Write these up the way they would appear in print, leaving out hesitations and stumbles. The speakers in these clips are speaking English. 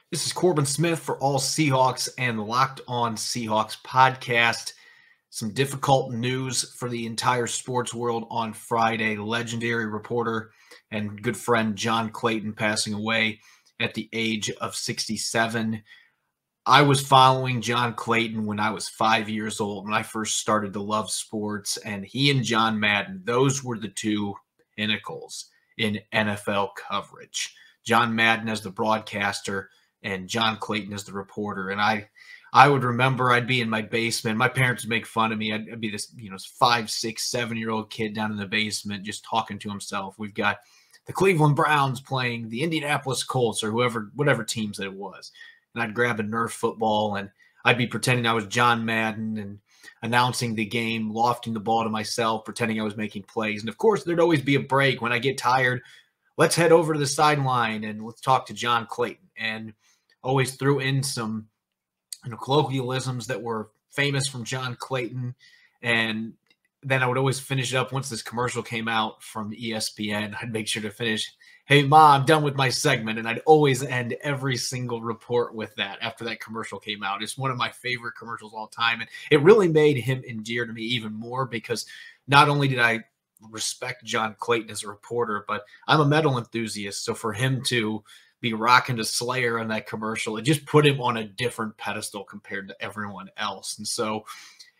This is Corbin Smith for All Seahawks and the Locked On Seahawks podcast. Some difficult news for the entire sports world on Friday. Legendary reporter and good friend John Clayton passing away at the age of 67. I was following John Clayton when I was 5 years old, when I first started to love sports, and he and John Madden, those were the two pinnacles in NFL coverage. John Madden as the broadcaster and John Clayton as the reporter. And I would remember I'd be in my basement. My parents would make fun of me. I'd be this, 5, 6, 7-year-old kid down in the basement just talking to himself. We've got the Cleveland Browns playing the Indianapolis Colts or whatever teams that it was. And I'd grab a Nerf football and I'd be pretending I was John Madden and announcing the game, lofting the ball to myself, pretending I was making plays. And of course, there'd always be a break. When I get tired, let's head over to the sideline and let's talk to John Clayton. And always threw in some colloquialisms that were famous from John Clayton. And then I would always finish it up once this commercial came out from ESPN. I'd make sure to finish, "Hey, Ma, I'm done with my segment." And I'd always end every single report with that after that commercial came out. It's one of my favorite commercials of all time. And it really made him endear to me even more because not only did I respect John Clayton as a reporter, but I'm a metal enthusiast. So for him to be rocking to Slayer on that commercial, it just put him on a different pedestal compared to everyone else. And so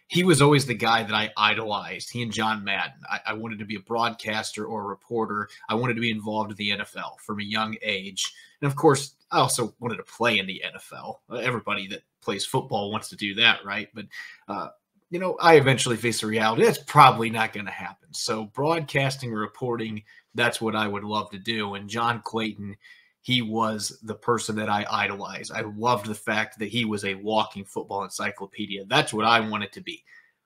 he was always the guy that I idolized. He and John Madden. I wanted to be a broadcaster or a reporter. I wanted to be involved in the NFL from a young age. And of course, I also wanted to play in the NFL. Everybody that plays football wants to do that, right? But, I eventually faced the reality that's probably not going to happen. So broadcasting or reporting, that's what I would love to do. And John Clayton, he was the person that I idolized. I loved the fact that he was a walking football encyclopedia. That's what I wanted to be.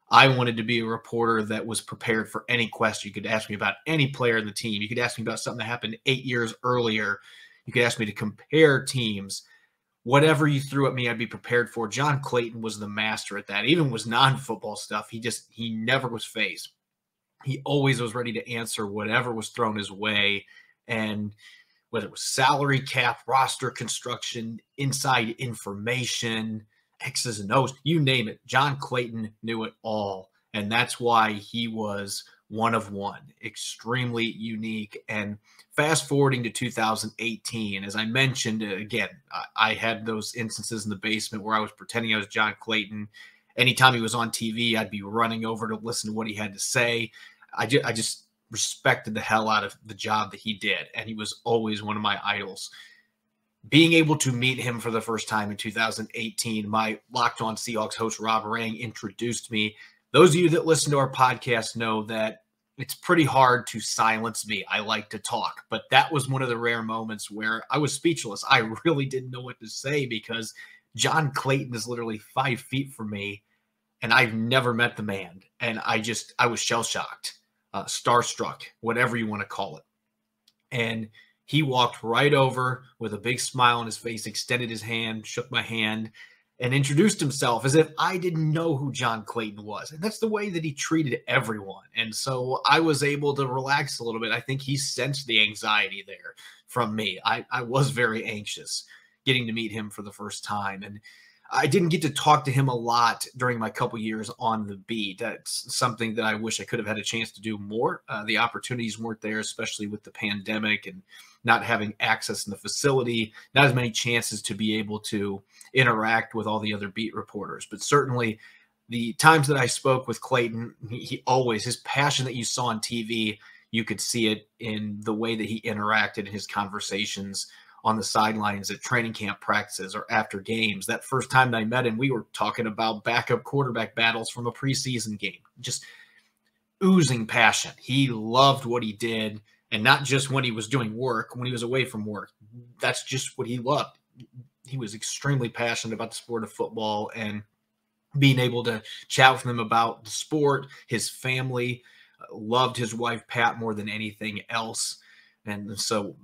I wanted to be a reporter that was prepared for any question. You could ask me about any player in the team. You could ask me about something that happened 8 years earlier. You could ask me to compare teams. Whatever you threw at me, I'd be prepared for. John Clayton was the master at that. Even was non-football stuff. He never was fazed. He always was ready to answer whatever was thrown his way. And whether it was salary cap, roster construction, inside information, X's and O's, you name it. John Clayton knew it all. And that's why he was one of one, extremely unique. And fast forwarding to 2018, as I mentioned, again, I had those instances in the basement where I was pretending I was John Clayton. Anytime he was on TV, I'd be running over to listen to what he had to say. I just respected the hell out of the job that he did, and he was always one of my idols. Being able to meet him for the first time in 2018, my Locked On Seahawks host Rob Rang introduced me. Those of you that listen to our podcast know that it's pretty hard to silence me. I like to talk, but that was one of the rare moments where I was speechless. I really didn't know what to say because John Clayton is literally 5 feet from me, and I've never met the man, and I was shell-shocked. Starstruck, whatever you want to call it. And he walked right over with a big smile on his face, extended his hand, shook my hand, and introduced himself as if I didn't know who John Clayton was. And that's the way that he treated everyone. And so I was able to relax a little bit. I think he sensed the anxiety there from me. I was very anxious getting to meet him for the first time. And I didn't get to talk to him a lot during my couple years on the beat. That's something that I wish I could have had a chance to do more. The opportunities weren't there, especially with the pandemic and not having access in the facility, not as many chances to be able to interact with all the other beat reporters. But certainly the times that I spoke with Clayton, he always, his passion that you saw on TV, you could see it in the way that he interacted in his conversations on the sidelines at training camp practices or after games. That first time that I met him, we were talking about backup quarterback battles from a preseason game, just oozing passion. He loved what he did, and not just when he was doing work, when he was away from work. That's just what he loved. He was extremely passionate about the sport of football, and being able to chat with him about the sport, his family, loved his wife, Pat, more than anything else. And so,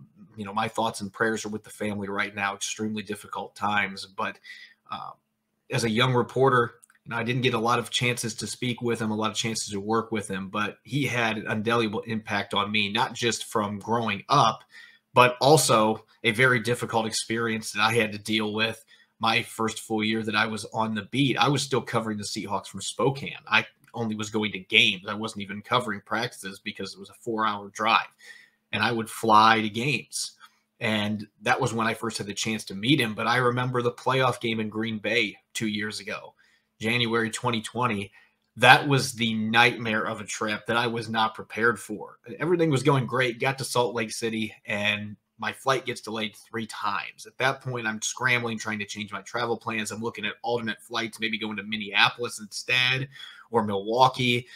my thoughts and prayers are with the family right now. Extremely difficult times. But as a young reporter, I didn't get a lot of chances to speak with him, a lot of chances to work with him. But he had an indelible impact on me, not just from growing up, but also a very difficult experience that I had to deal with my first full year that I was on the beat. I was still covering the Seahawks from Spokane. I only was going to games. I wasn't even covering practices because it was a 4-hour drive, and I would fly to games. And that was when I first had the chance to meet him. But I remember the playoff game in Green Bay 2 years ago, January 2020. That was the nightmare of a trip that I was not prepared for. Everything was going great. Got to Salt Lake City, and my flight gets delayed 3 times. At that point, I'm scrambling, trying to change my travel plans. I'm looking at alternate flights, maybe going to Minneapolis instead or Milwaukee.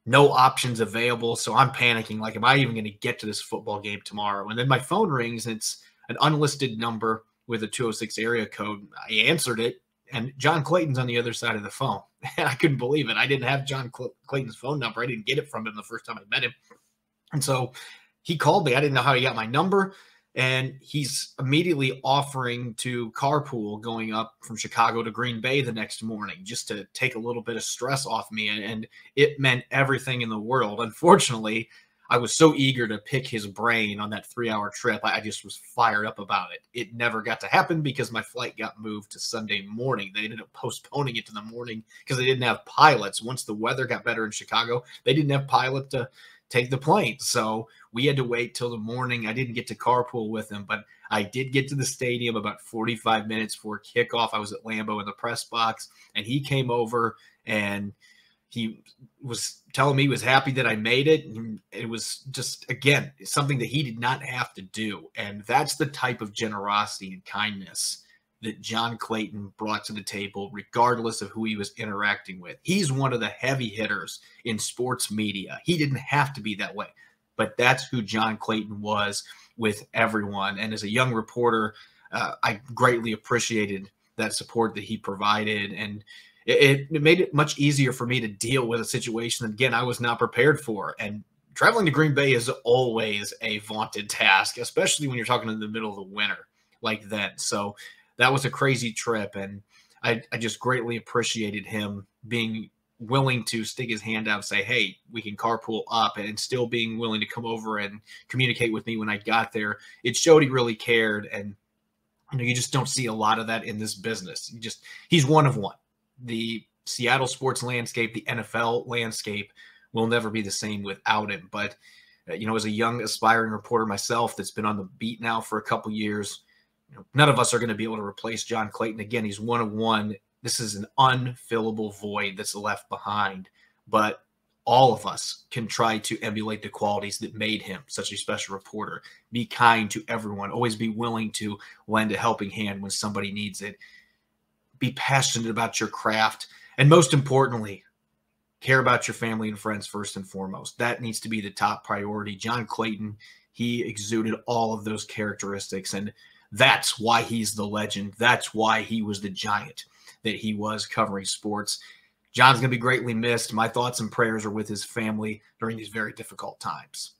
No options available. So I'm panicking, like, am I even going to get to this football game tomorrow? And then my phone rings, and it's an unlisted number with a 206 area code. I answered it, and John Clayton's on the other side of the phone. And I couldn't believe it. I didn't have John Clayton's phone number. I didn't get it from him the first time I met him. And so he called me. I didn't know how he got my number. And he's immediately offering to carpool going up from Chicago to Green Bay the next morning just to take a little bit of stress off me. And it meant everything in the world. Unfortunately, I was so eager to pick his brain on that 3-hour trip. I just was fired up about it. It never got to happen because my flight got moved to Sunday morning. They ended up postponing it to the morning because they didn't have pilots. Once the weather got better in Chicago, they didn't have pilots to take the plane. So we had to wait till the morning. I didn't get to carpool with him, but I did get to the stadium about 45 minutes before kickoff. I was at Lambeau in the press box, and he came over and he was telling me he was happy that I made it. And it was just, again, something that he did not have to do. And that's the type of generosity and kindness that John Clayton brought to the table, regardless of who he was interacting with. He's one of the heavy hitters in sports media. He didn't have to be that way, but that's who John Clayton was with everyone. And as a young reporter, I greatly appreciated that support that he provided. And it made it much easier for me to deal with a situation that, again, I was not prepared for. And traveling to Green Bay is always a vaunted task, especially when you're talking in the middle of the winter like that. So that was a crazy trip, and I just greatly appreciated him being willing to stick his hand out and say, hey, we can carpool up, and still being willing to come over and communicate with me when I got there. It showed he really cared, and you just don't see a lot of that in this business. He's one of one. The Seattle sports landscape, the NFL landscape will never be the same without him. But, as a young aspiring reporter myself that's been on the beat now for a couple years, none of us are going to be able to replace John Clayton. Again, he's one of one. This is an unfillable void that's left behind, but all of us can try to emulate the qualities that made him such a special reporter. Be kind to everyone. Always be willing to lend a helping hand when somebody needs it. Be passionate about your craft. And most importantly, care about your family and friends first and foremost. That needs to be the top priority. John Clayton, he exuded all of those characteristics, and that's why he's the legend. That's why he was the giant that he was covering sports. John's going to be greatly missed. My thoughts and prayers are with his family during these very difficult times.